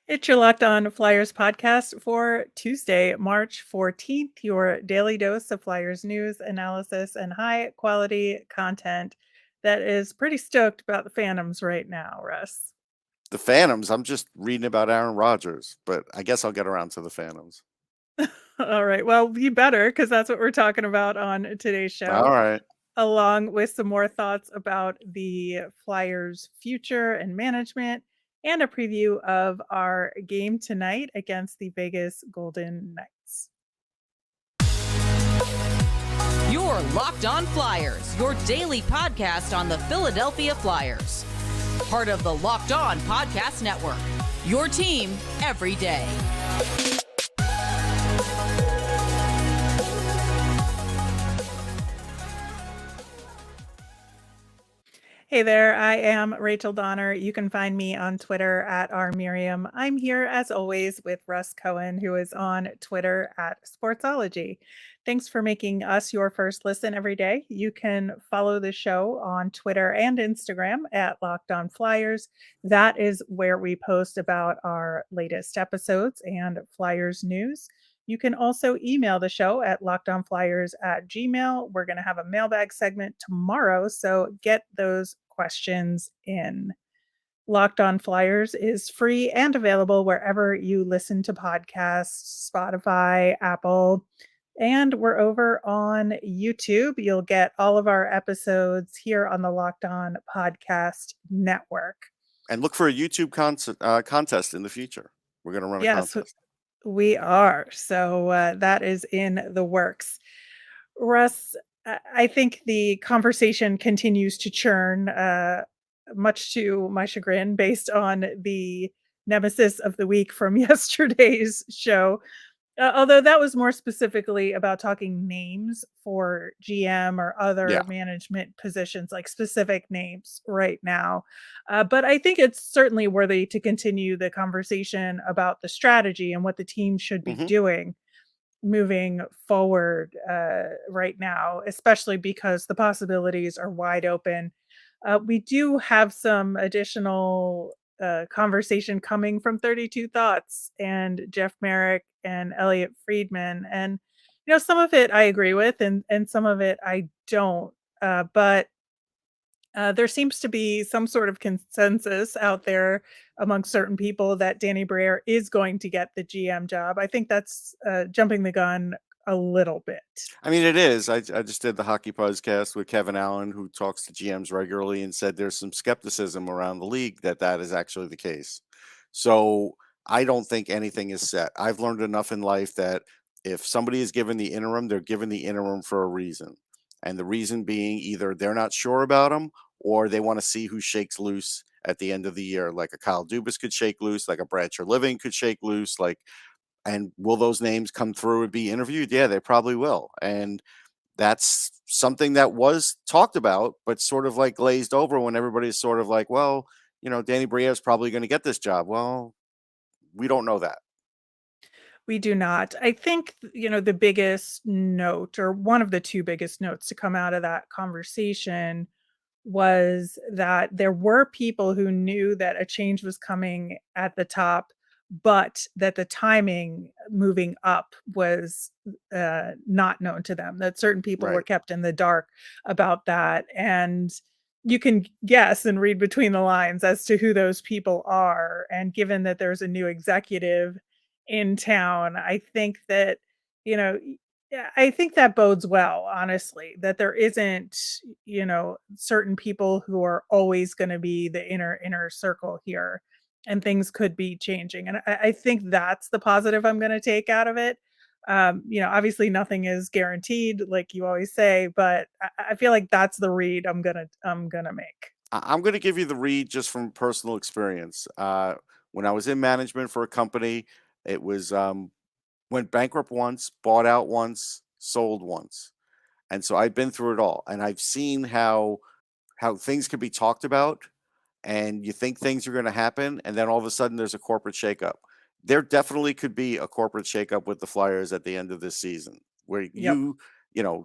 It's your Locked On Flyers podcast for Tuesday, March 14th, your daily dose of Flyers news, analysis, and high quality content that is pretty stoked about the Phantoms right now, Russ. The Phantoms, I'm just reading about Aaron Rodgers, but I guess I'll get around to the Phantoms. All right. Well, you better, because that's what we're talking about on today's show, All right. along with some more thoughts about the Flyers' future and management, and a preview of our game tonight against the Vegas Golden Knights. You're Locked On Flyers, your daily podcast on the Philadelphia Flyers. Part of the Locked On Podcast Network, your team every day. Hey there, I am Rachel Donner. You can find me on Twitter at rmiriam. I'm here as always with Russ Cohen, who is on Twitter at Sportsology. Thanks for making us your first listen every day. You can follow the show on Twitter and Instagram at Locked On Flyers. That is where we post about our latest episodes and Flyers news. You can also email the show at lockedonflyers@gmail.com. We're going to have a mailbag segment tomorrow, so get those questions in. Locked On Flyers is free and available wherever you listen to podcasts, Spotify, Apple, and we're over on YouTube. You'll get all of our episodes here on the Locked On Podcast Network. And look for a YouTube contest in the future. We're going to run a Yes, contest. we are. So that is in the works. Russ, I think the conversation continues to churn, much to my chagrin, based on the nemesis of the week from yesterday's show. Although that was more specifically about talking names for GM or other Yeah. management positions, like specific names right now. But I think it's certainly worthy to continue the conversation about the strategy and what the team should be doing moving forward right now, especially because the possibilities are wide open. We do have some additional conversation coming from 32 Thoughts and Jeff Merrick and Elliot Friedman. And, some of it I agree with and some of it I don't. But there seems to be some sort of consensus out there among certain people that Danny Briere is going to get the GM job. I think that's jumping the gun a little bit. I mean, it is. I just did the hockey podcast with Kevin Allen, who talks to GMs regularly, and said there's some skepticism around the league that is actually the case. So I don't think anything is set. I've learned enough in life that if somebody is given the interim, they're given the interim for a reason. And the reason being either they're not sure about them or they want to see who shakes loose at the end of the year. Like a Kyle Dubas could shake loose, like a Brad Living could shake loose, and will those names come through and be interviewed? Yeah, they probably will. And that's something that was talked about, but sort of like glazed over when everybody's sort of like, well, Danny Briere is probably going to get this job. Well, we don't know that. We do not. I think, the biggest note, or one of the two biggest notes to come out of that conversation, was that there were people who knew that a change was coming at the top, but that the timing moving up was not known to them, that certain people were Right. kept in the dark about that. And you can guess and read between the lines as to who those people are. And given that there's a new executive in town, I think that, yeah, I think that bodes well, honestly, that there isn't, certain people who are always going to be the inner circle here, and things could be changing. And I think that's the positive I'm going to take out of it. Obviously nothing is guaranteed, like you always say, but I feel like that's the read I'm gonna make. I'm going to give you the read just from personal experience. When I was in management for a company, it was went bankrupt once, bought out once, sold once. And so I've been through it all. And I've seen how things can be talked about and you think things are going to happen. And then all of a sudden there's a corporate shakeup. There definitely could be a corporate shakeup with the Flyers at the end of this season where Yep.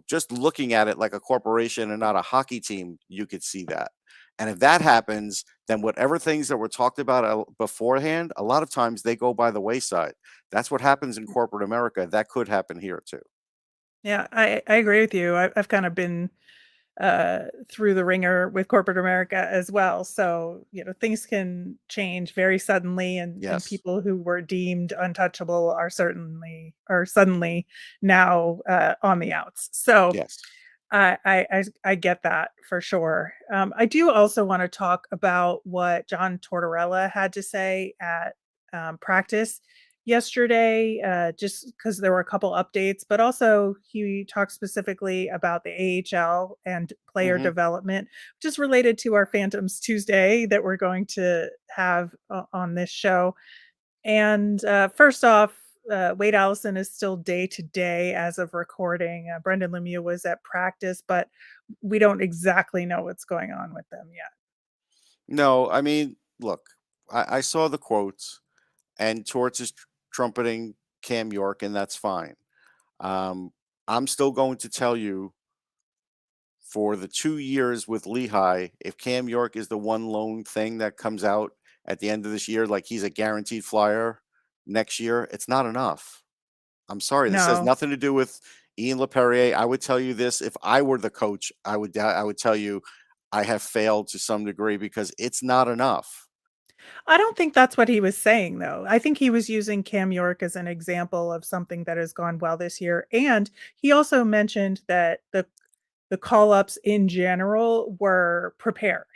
just looking at it like a corporation and not a hockey team, you could see that. And if that happens, then whatever things that were talked about beforehand, a lot of times they go by the wayside. That's what happens in corporate America. That could happen here too. Yeah, I agree with you. I've kind of been through the ringer with corporate America as well. So, things can change very suddenly, and Yes. people who were deemed untouchable are suddenly now on the outs. So Yes. I get that for sure. I do also want to talk about what John Tortorella had to say at practice yesterday, just because there were a couple updates, but also he talked specifically about the AHL and player Hmm. development, just related to our Phantoms Tuesday that we're going to have on this show. And first off, Wade Allison is still day to day as of recording. Brendan Lemieux was at practice, but we don't exactly know what's going on with them yet. No, I mean, look, I saw the quotes, and Torts is trumpeting Cam York, and that's fine. Um, I'm still going to tell you, for the 2 years with Lehigh, if Cam York is the one lone thing that comes out at the end of this year, like he's a guaranteed flyer next year, it's not enough. I'm sorry. This has No, nothing to do with Ian LePerrier. I would tell you this: if I were the coach, I would tell you I have failed to some degree because it's not enough. I don't think that's what he was saying, though. I think he was using Cam York as an example of something that has gone well this year. And he also mentioned that the call ups in general were prepared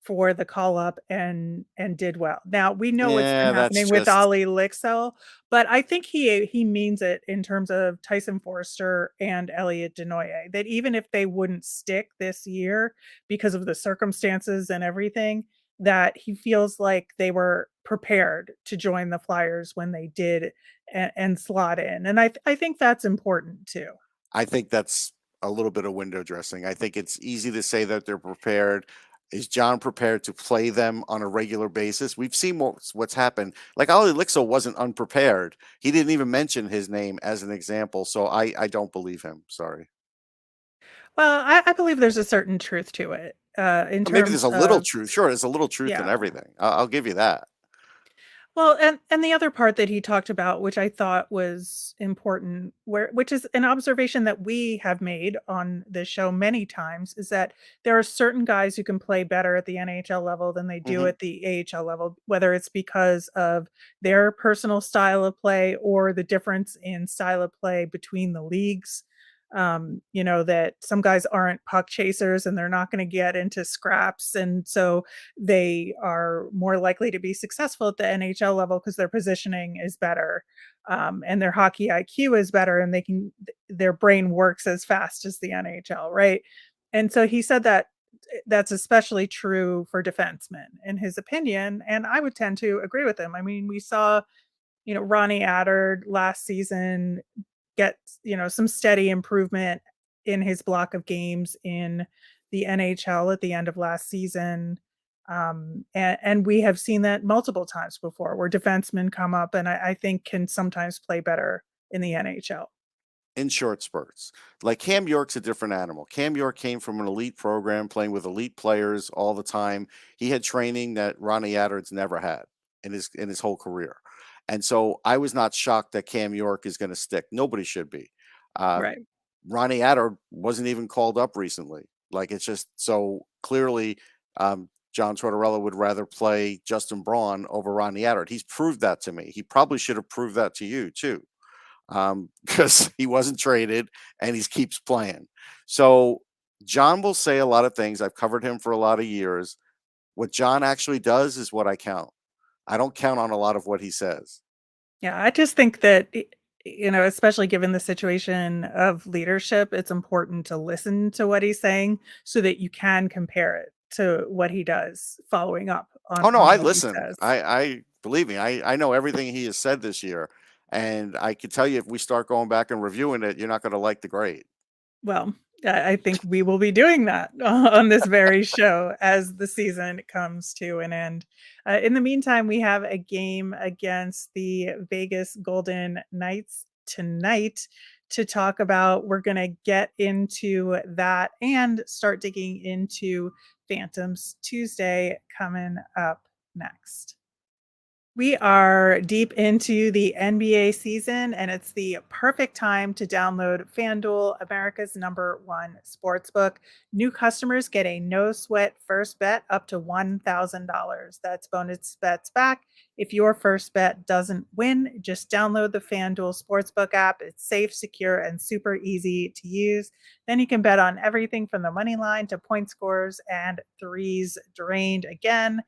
for the call up and did well. Now we know what's been Yeah, that's happening with just Ollie Lixell, but I think he means it in terms of Tyson Forster and Elliot Denoye, that even if they wouldn't stick this year because of the circumstances and everything, that he feels like they were prepared to join the Flyers when they did and slot in. And I think that's important too. I think that's a little bit of window dressing. I think it's easy to say that they're prepared. Is John prepared to play them on a regular basis? We've seen what's happened. Like Ollie Lixo wasn't unprepared. He didn't even mention his name as an example. So I don't believe him. Sorry. Well, I believe there's a certain truth to it, in Or maybe there's terms a little of truth. Sure, there's a little truth in yeah. everything. I'll give you that. Well, and the other part that he talked about, which I thought was important, which is an observation that we have made on this show many times, is that there are certain guys who can play better at the NHL level than they do Hmm. at the AHL level, whether it's because of their personal style of play or the difference in style of play between the leagues. That some guys aren't puck chasers and they're not going to get into scraps. And so they are more likely to be successful at the NHL level because their positioning is better, and their hockey IQ is better, and their brain works as fast as the NHL, right? And so he said that that's especially true for defensemen, in his opinion, and I would tend to agree with him. I mean, we saw Ronnie Attard last season get some steady improvement in his block of games in the NHL at the end of last season. And we have seen that multiple times before where defensemen come up and I think can sometimes play better in the NHL. In short spurts. Like Cam York's a different animal. Cam York came from an elite program playing with elite players all the time. He had training that Ronnie Attard's never had in his whole career. And so I was not shocked that Cam York is going to stick. Nobody should be. Uh, Right. Ronnie Attard wasn't even called up recently. Like it's just so clearly John Tortorella would rather play Justin Braun over Ronnie Attard. He's proved that to me. He probably should have proved that to you too, because he wasn't traded and he keeps playing. So John will say a lot of things. I've covered him for a lot of years. What John actually does is what I count. I don't count on a lot of what he says. Yeah, I just think that especially given the situation of leadership, it's important to listen to what he's saying so that you can compare it to what he does following up Oh no, on I what he listen. says. I believe me. I know everything he has said this year, and I can tell you if we start going back and reviewing it, you're not going to like the grade. Well, I think we will be doing that on this very show as the season comes to an end. In the meantime, we have a game against the Vegas Golden Knights tonight to talk about. We're going to get into that and start digging into Phantoms Tuesday coming up next. We are deep into the NBA season, and it's the perfect time to download FanDuel, America's #1 sportsbook. New customers get a no sweat first bet up to $1,000. That's bonus bets back. If your first bet doesn't win, just download the FanDuel Sportsbook app. It's safe, secure, and super easy to use. Then you can bet on everything from the money line to point scores and threes drained. Again,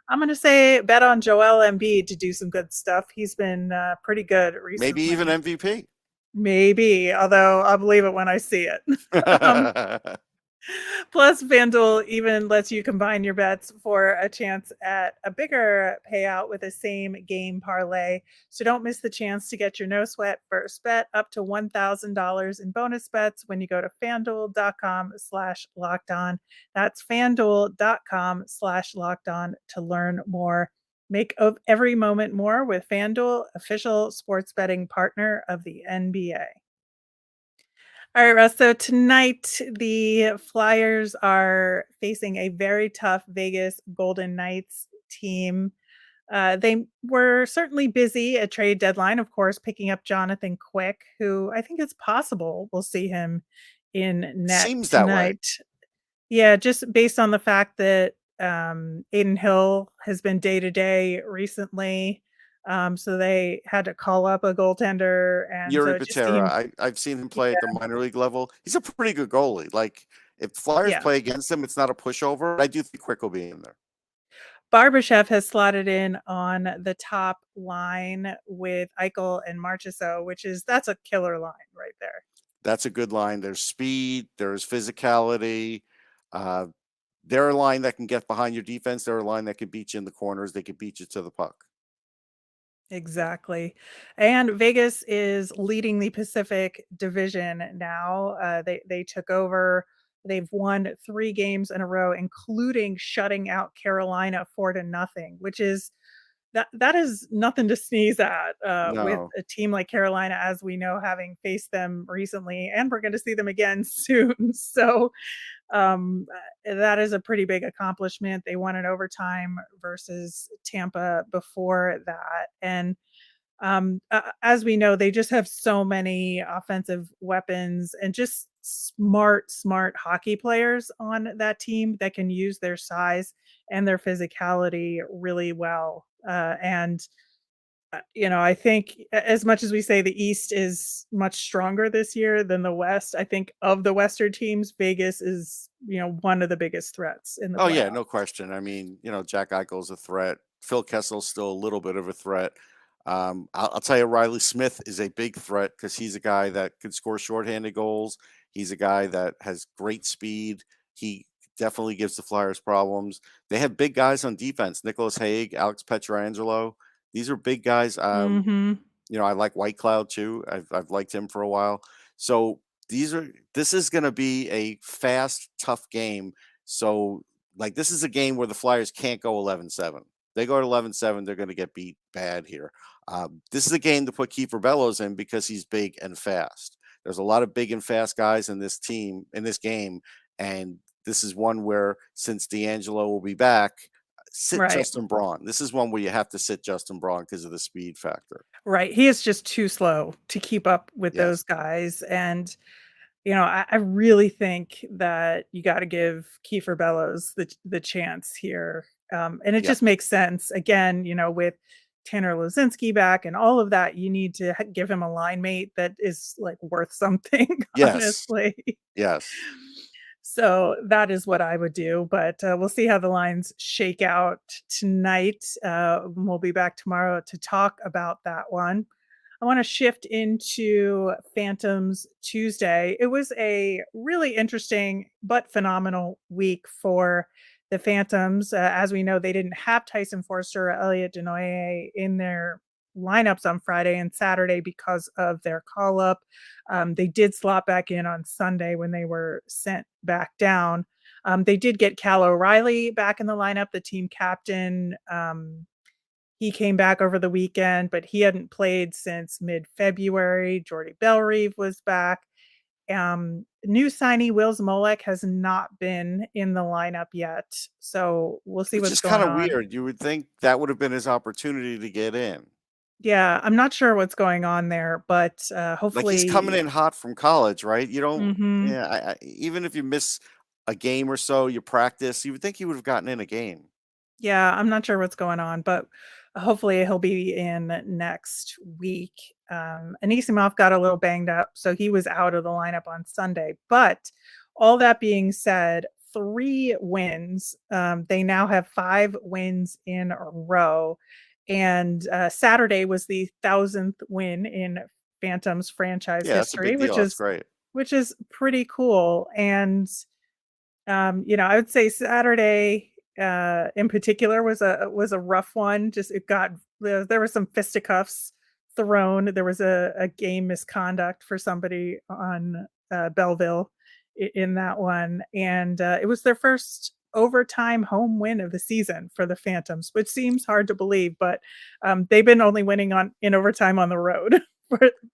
I'm going to say bet on Joel Embiid to do some good stuff. He's been pretty good Maybe even recently. MVP. Maybe, although I'll believe it when I see it. Plus, FanDuel even lets you combine your bets for a chance at a bigger payout with a same game parlay. So don't miss the chance to get your no sweat first bet up to $1,000 in bonus bets when you go to fanduel.com/lockedon. That's fanduel.com/lockedon to learn more. Make of every moment more with FanDuel, official sports betting partner of the NBA. All right, Russ. So tonight, the Flyers are facing a very tough Vegas Golden Knights team. They were certainly busy at trade deadline, of course, picking up Jonathan Quick, who I think it's possible we'll see him in net Seems that way. tonight. Yeah, just based on the fact that Aiden Hill has been day to day recently. So they had to call up a goaltender, and so Yuri it just Patera. seemed, I've seen him yeah, play at the minor league level. He's a pretty good goalie. Like if Flyers yeah. play against him, it's not a pushover. I do think Quick will be in there. Barbashev has slotted in on the top line with Eichel and Marchessault, that's a killer line right there. That's a good line. There's speed, there's physicality. Uh, they're a line that can get behind your defense. They're a line that can beat you in the corners. They can beat you to the puck. Exactly. And Vegas is leading the Pacific Division now. They took over. They've won 3 games in a row, including shutting out Carolina 4-0, which is that is nothing to sneeze at with No. a team like Carolina, as we know, having faced them recently, and we're going to see them again soon. So that is a pretty big accomplishment. They won in overtime versus Tampa before that. And as we know, they just have so many offensive weapons and just smart hockey players on that team that can use their size and their physicality really well. I think as much as we say the East is much stronger this year than the West, I think of the Western teams, Vegas is, one of the biggest threats in the Oh yeah, no playoffs. question. I mean, Jack Eichel's a threat. Phil Kessel's still a little bit of a threat. I'll tell you, Riley Smith is a big threat because he's a guy that can score shorthanded goals. He's a guy that has great speed. He definitely gives the Flyers problems. They have big guys on defense: Nicholas Haig, Alex Pietrangelo. These are big guys. Mhm. I like White Cloud too. I've liked him for a while. So this is going to be a fast, tough game. So like this is a game where the Flyers can't go 11-7. They go to 11-7, they're going to get beat bad here. This is a game to put Kiefer Bellows in because he's big and fast. There's a lot of big and fast guys in this game, and this is one where since DeAngelo will be back, sit Right. Justin Braun. This is one where you have to sit Justin Braun because of the speed factor. Right. He is just too slow to keep up with Yes. those guys. And, I really think that you got to give Kiefer Bellows the chance here. And it Yeah. just makes sense. Again, with Tanner Lazinski back and all of that, you need to give him a line mate that is like worth something, Yes. honestly. Yes. So that is what I would do, but we'll see how the lines shake out tonight. We'll be back tomorrow to talk about that one. I want to shift into Phantoms Tuesday. It was a really interesting but phenomenal week for the Phantoms. As we know, they didn't have Tyson Forster or Elliot Denoye in their lineups on Friday and Saturday because of their call up. They did slot back in on Sunday when they were sent back down. They did get Cal O'Reilly back in the lineup, the team captain. He came back over the weekend, but he hadn't played since mid-February. Jordy Bellerive was back. New signee Wills Molek has not been in the lineup yet, so we'll see Which what's is going kinda on. weird. You would think that would have been his opportunity to get in. Yeah, I'm not sure what's going on there, but, Like, he's coming hopefully. in hot from college, right? You don't Mhm. yeah, I even if you miss a game or so, you practice, you would think he would have gotten in a game. Yeah, I'm not sure what's going on, but hopefully he'll be in next week. Anisimov got a little banged up, so he was out of the lineup on Sunday. But all that being said, 3 wins. They now have 5 wins in a row, and Saturday was the 1,000th win in Phantoms franchise Yeah, that's a big history, deal, that's great. which is pretty cool. And I would say Saturday, in particular was a rough one. Just it got there were some fisticuffs thrown. There was a game misconduct for somebody on Belleville in that one, and it was their first overtime home win of the season for the Phantoms, which seems hard to believe, but they've been only winning on in overtime on the road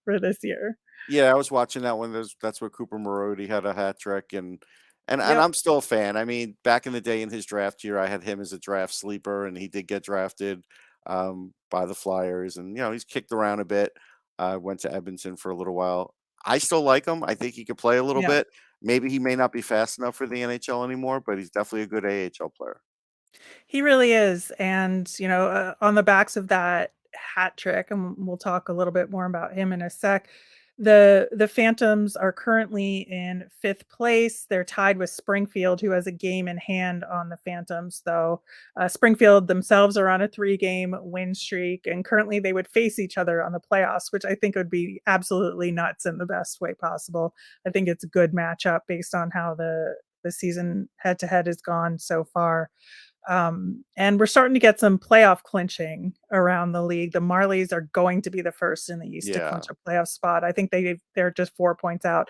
for this year. Yeah, I was watching that one. That's where Cooper Marody had a hat trick, and Yep. I'm still a fan. I mean, back in the day in his draft year, I had him as a draft sleeper, and he did get drafted by the Flyers, and he's kicked around a bit. Went to Edmonton for a little while. I still like him. I think he could play a little Yeah. bit. Maybe he may not be fast enough for the NHL anymore, but he's definitely a good AHL player. He really is, and, on the backs of that hat trick, and we'll talk a little bit more about him in a sec, the Phantoms are currently in 5th place. They're tied with Springfield, who has a game in hand on the Phantoms, though. Springfield themselves are on a 3-game win streak, and currently they would face each other on the playoffs, which I think would be absolutely nuts in the best way possible. I think it's a good matchup based on how the season head-to-head has gone so far. And we're starting to get some playoff clinching around the league. The Marlies are going to be the first in the East to Yeah. clinch a playoff spot. I think they're just 4 points out.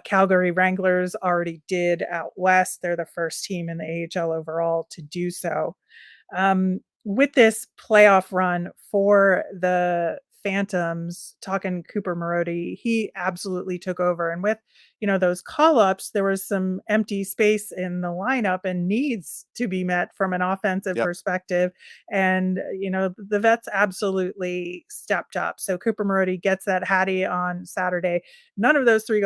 Calgary Wranglers already did out west. They're the first team in the AHL overall to do so. With this playoff run for the Phantoms, talking Cooper Marody, he absolutely took over. And with, those call ups, there was some empty space in the lineup and needs to be met from an offensive Yep. perspective. And, the vets absolutely stepped up. So Cooper Marody gets that Hattie on Saturday. None of those 3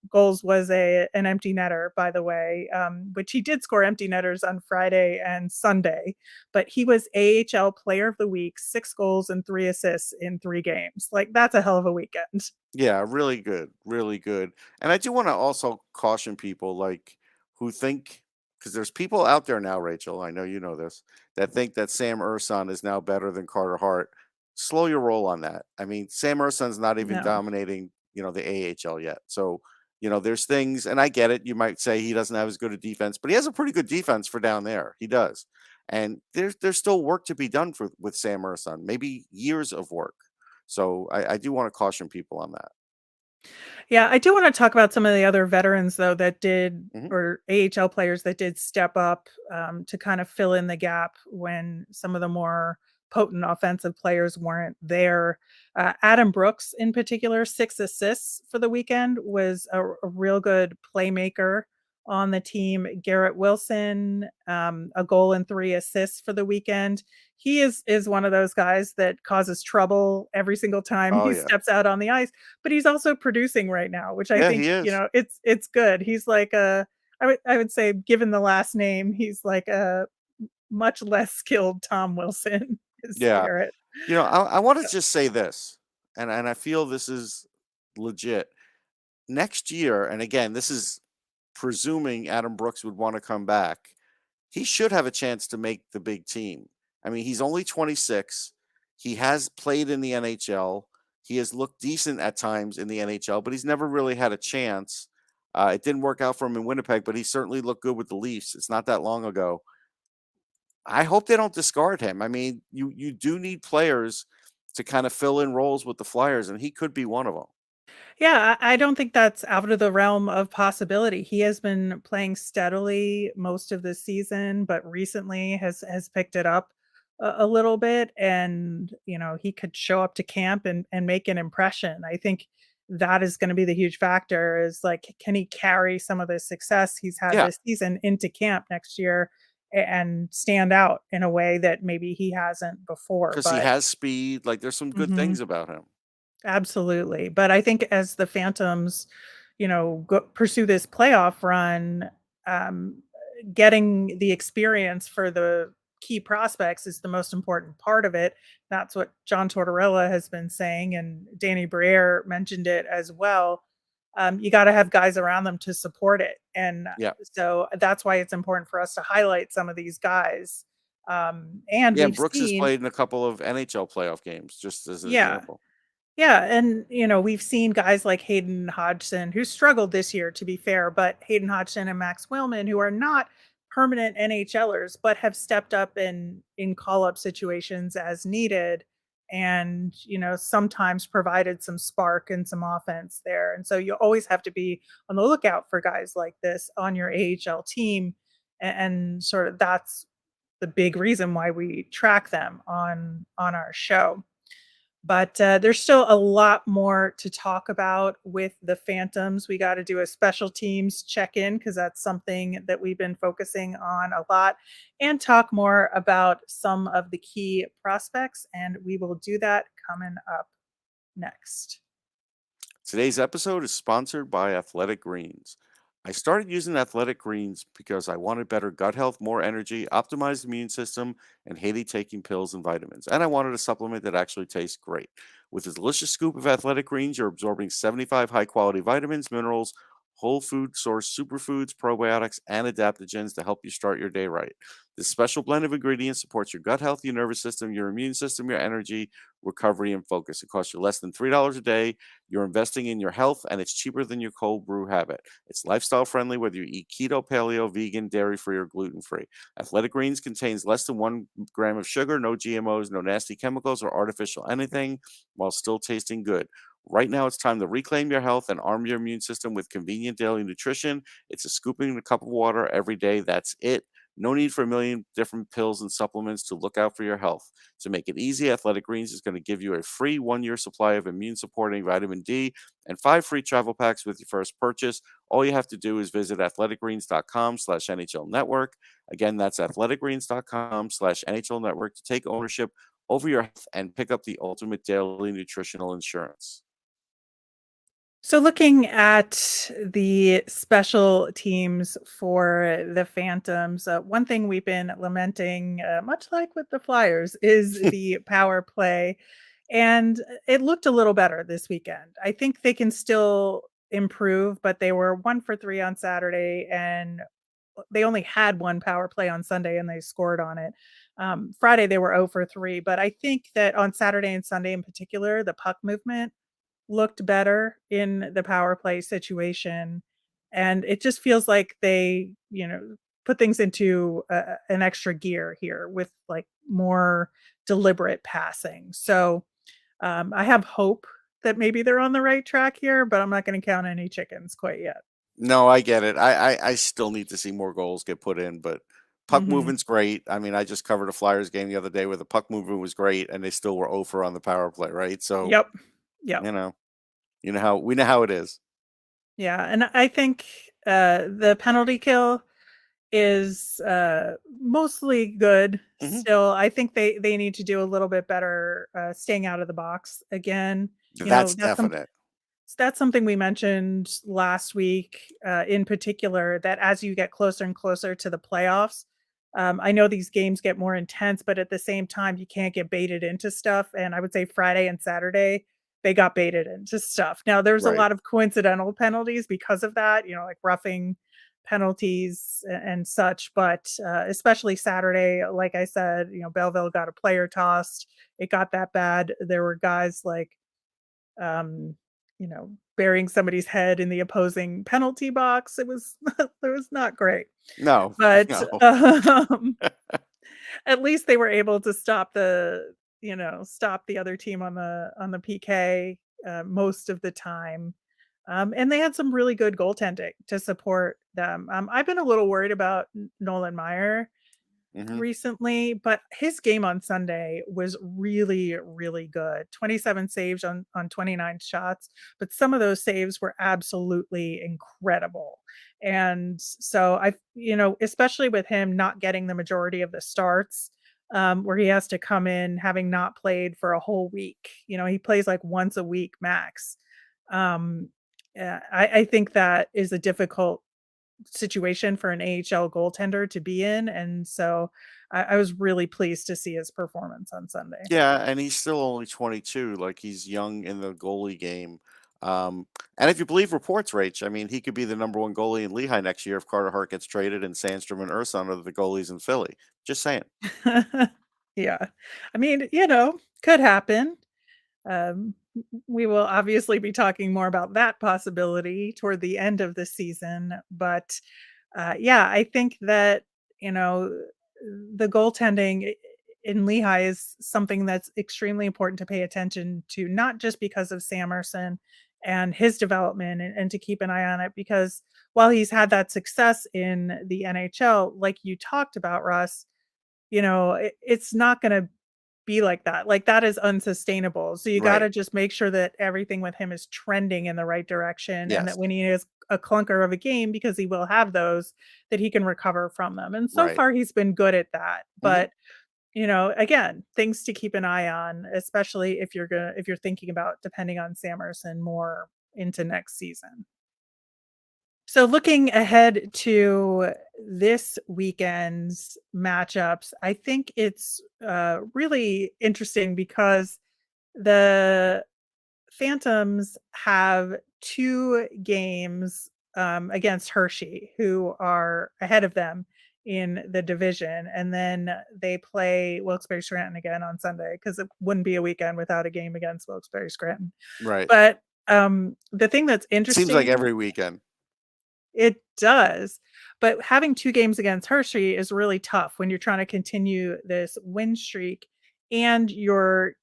goals was an empty netter, by the way, which he did score empty netters on Friday and Sunday, but he was AHL Player of the Week, 6 goals and 3 assists in 3 games. Like, that's a hell of a weekend. Yeah, really good, really good. And I do want to also caution people like who think because there's people out there now, Rachel, I know you know this, that think that Sam Urson is now better than Carter Hart. Slow your roll on that. I mean, Sam Urson's not even No. dominating, the AHL yet. So, there's things, and I get it. You might say he doesn't have as good a defense, but he has a pretty good defense for down there. He does. And there's still work to be done with Sam Urson, maybe years of work. So I do want to caution people on that. Yeah, I do wanna talk about some of the other veterans, though, that did Mhm. or AHL players that did step up, to kind of fill in the gap when some of the more potent offensive players weren't there. Adam Brooks, in particular, 6 assists for the weekend, was a real good playmaker on the team. Garrett Wilson, a goal and 3 assists for the weekend. He is one of those guys that causes trouble every single time Oh, he yeah. steps out on the ice, but he's also producing right now, which I Yeah, think, he is. it's good. He's like I would say given the last name, he's like a much less skilled Tom Wilson is Yeah. Garrett. I wanna So just say this, and I feel this is legit. Next year, and again, this is presuming Adam Brooks would wanna come back, he should have a chance to make the big team. I mean, he's only 26. He has played in the NHL. He has looked decent at times in the NHL, but he's never really had a chance. It didn't work out for him in Winnipeg, but he certainly looked good with the Leafs. It's not that long ago. I hope they don't discard him. I mean, you do need players to kind of fill in roles with the Flyers, and he could be one of them. yeah, I don't think that's out of the realm of possibility. He has been playing steadily most of the season, but recently has picked it up a little bit, and he could show up to camp and make an impression. I think that is going to be the huge factor. Is like, can he carry some of the success he's had Yeah, this season into camp next year and stand out in a way that maybe he hasn't before? because he But has speed. Like, there's some good mhm. things about him. Absolutely. But I think as the Phantoms, pursue this playoff run, um, getting the experience for the key prospects is the most important part of it. That's what John Tortorella has been saying, and Danny Briere mentioned it as well. You got to have guys around them to support it. And Yeah. so that's why it's important for us to highlight some of these guys. And Yeah, and we've Brooks has seen, played in a couple of NHL playoff games, just as an yeah, example. yeah, and we've seen guys like Hayden Hodgson who struggled this year, to be fair, but Hayden Hodgson and Max Wellman, who are not permanent NHLers, but have stepped up in call-up situations as needed, and sometimes provided some spark and some offense there. And so you always have to be on the lookout for guys like this on your AHL team, and sort of that's the big reason why we track them on our show. But there's still a lot more to talk about with the Phantoms. We got to do a special teams check in because that's something that we've been focusing on a lot, and talk more about some of the key prospects. And we will do that coming up next. Today's episode is sponsored by Athletic Greens. I started using Athletic Greens because I wanted better gut health, more energy, optimized immune system, and hated taking pills and vitamins. And I wanted a supplement that actually tastes great. With a delicious scoop of Athletic Greens, you're absorbing 75 high quality vitamins, minerals, whole food source superfoods, probiotics, and adaptogens to help you start your day right. This special blend of ingredients supports your gut health, your nervous system, your immune system, your energy, recovery, and focus. It costs you less than $3 a day. You're investing in your health, and it's cheaper than your cold brew habit. It's lifestyle friendly whether you eat keto, paleo, vegan, dairy free, or gluten free. Athletic Greens contains less than 1 gram of sugar, no GMOs, no nasty chemicals or artificial anything, while still tasting good. Right now, it's time to reclaim your health and arm your immune system with convenient daily nutrition. It's a scooping in a cup of water every day. That's it. No need for a million different pills and supplements to look out for your health. To make it easy, Athletic Greens is going to give you a free 1 year supply of immune supporting vitamin D and 5 free travel packs with your first purchase. All you have to do is visit athleticgreens.com/NHL network. Again, that's athleticgreens.com/NHL network to take ownership over your health and pick up the ultimate daily nutritional insurance. So, looking at the special teams for the Phantoms, one thing we've been lamenting, much like with the Flyers, is the power play. And it looked a little better this weekend. I think they can still improve, but they were 1 for 3 on Saturday, and they only had one power play on Sunday and they scored on it. Friday, they were 0 for 3. But I think that on Saturday and Sunday in particular, the puck movement looked better in the power play situation, and it just feels like they, put things into an extra gear here with, like, more deliberate passing. So, I have hope that maybe they're on the right track here, but I'm not gonna count any chickens quite yet. No, I get it. I still need to see more goals get put in, but puck Mhm. movement's great. I mean, I just covered a Flyers game the other day where the puck movement was great, and they still were 0 for on the power play, right? So, Yep. Yep. you know, how we know how it is. Yeah, and I think, the penalty kill is, mostly good Hmm. still. I think they need to do a little bit better, staying out of the box again. That's That's some definite. that's something we mentioned last week, in particular, that as you get closer and closer to the playoffs, I know these games get more intense, but at the same time, you can't get baited into stuff. And I would say Friday and Saturday, they got baited into stuff. Now, there's a Right. lot of coincidental penalties because of that, like roughing penalties and such. But especially Saturday, like I said, Belleville got a player tossed. It got that bad. There were guys like, um, burying somebody's head in the opposing penalty box. It was it was not great. No, But, no. at least they were able to stop the other team on the PK, most of the time. And they had some really good goaltending to support them. I've been a little worried about Nolan Meyer. recently, but his game on Sunday was really, really good. 27 saves on 29 shots, but some of those saves were absolutely incredible. And so especially with him not getting the majority of the starts, where he has to come in having not played for a whole week. He plays like once a week max. Um, I think that is a difficult situation for an AHL goaltender to be in, and so I was really pleased to see his performance on Sunday. Yeah, and he's still only 22. Like, he's young in the goalie game. Um, and if you believe reports, Rach, I mean, he could be the number one goalie in Lehigh next year if Carter Hart gets traded and Sandstrom and Urson are the goalies in Philly. Just saying. Yeah. I mean, could happen. We will obviously be talking more about that possibility toward the end of the season, but yeah, I think that you know the goaltending in Lehigh is something that's extremely important to pay attention to, not just because of Samerson and his development, and to keep an eye on it, because while he's had that success in the NHL, like you talked about, Russ, it's not going to be like that. Like, that is unsustainable. So you Right. gotta just make sure that everything with him is trending in the right direction, and that Yes. when he has a clunker of a game, because he will have those, that he can recover from them. And so Right. far he's been good at that. Hmm. But, again, things to keep an eye on, especially if you're thinking about depending on Samerson more into next season. So looking ahead to this weekend's matchups, I think it's really interesting because the Phantoms have two games against Hershey, who are ahead of them in the division. And then they play Wilkes-Barre Scranton again on Sunday, because it wouldn't be a weekend without a game against Wilkes-Barre Scranton. Right. But the thing that's Seems like interesting, every weekend. it does. But having 2 games against Hershey is really tough when you're trying to continue this win streak, and you're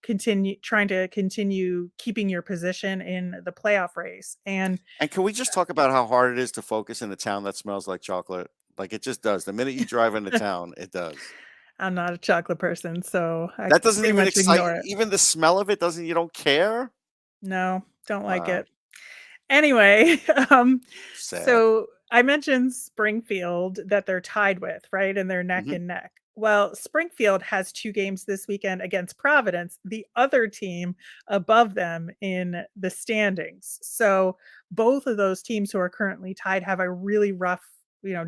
trying to continue keeping your position in the playoff race. And And can we just talk about how hard it is to focus in a town that smells like chocolate? Like, it just does. The minute you drive into town, it does. I'm not a chocolate person, so I That doesn't pretty even much excite ignore you. it. Even the smell of it doesn't, you don't care? No, don't like Wow. it. Anyway, Sad. so I mentioned Springfield that they're tied with, right? And they're neck Mhm. and neck. Well, Springfield has 2 games this weekend against Providence, the other team above them in the standings. So both of those teams who are currently tied have a really rough,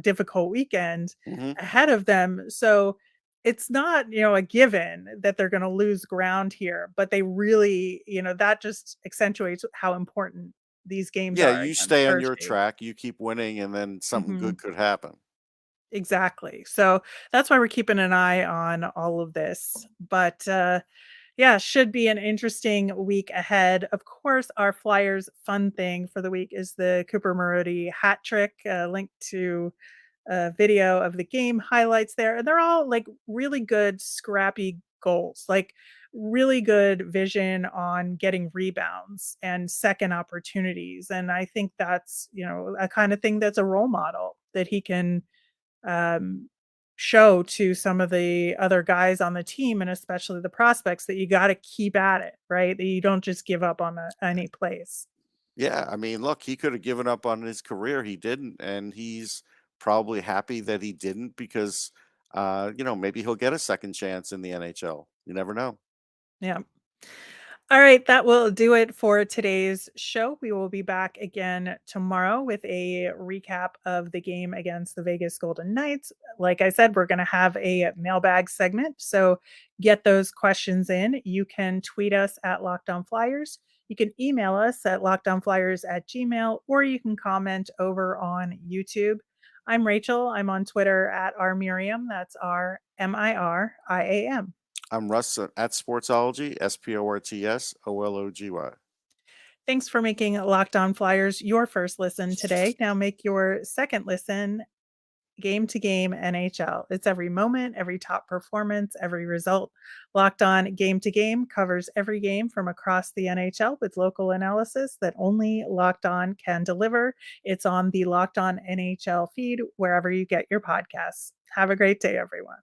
difficult weekend Mhm. ahead of them. So it's not, a given that they're going to lose ground here, but they really, that just accentuates how important these games Yeah, are you against stay on your Hershey. track, you keep winning, and then something Mhm. good could happen. Exactly. So that's why we're keeping an eye on all of this. But yeah, should be an interesting week ahead. Of course, our Flyers fun thing for the week is the Cooper Marody hat trick. Link to a video of the game highlights there. And they're all like really good, scrappy goals, like really good vision on getting rebounds and second opportunities. And I think that's, a kind of thing that's a role model that he can um, show to some of the other guys on the team, and especially the prospects, that you got to keep at it, right? That you don't just give up on any place. Yeah, I mean, look, he could have given up on his career, he didn't, and he's probably happy that he didn't because, maybe he'll get a second chance in the NHL. You never know. Yeah. All right, that will do it for today's show. We will be back again tomorrow with a recap of the game against the Vegas Golden Knights. Like I said, we're going to have a mailbag segment, so get those questions in. You can tweet us at Locked On Flyers. You can email us at lockedonflyers@gmail, or you can comment over on YouTube. I'm Rachel. I'm on Twitter at rmiriam. That's RMIRIAM. I'm Russ at Sportsology, SPORTSOLOGY. Thanks for making Locked On Flyers your first listen today. Now make your second listen game to game NHL. It's every moment, every top performance, every result. Locked On Game to Game covers every game from across the NHL with local analysis that only Locked On can deliver. It's on the Locked On NHL feed wherever you get your podcasts. Have a great day, everyone.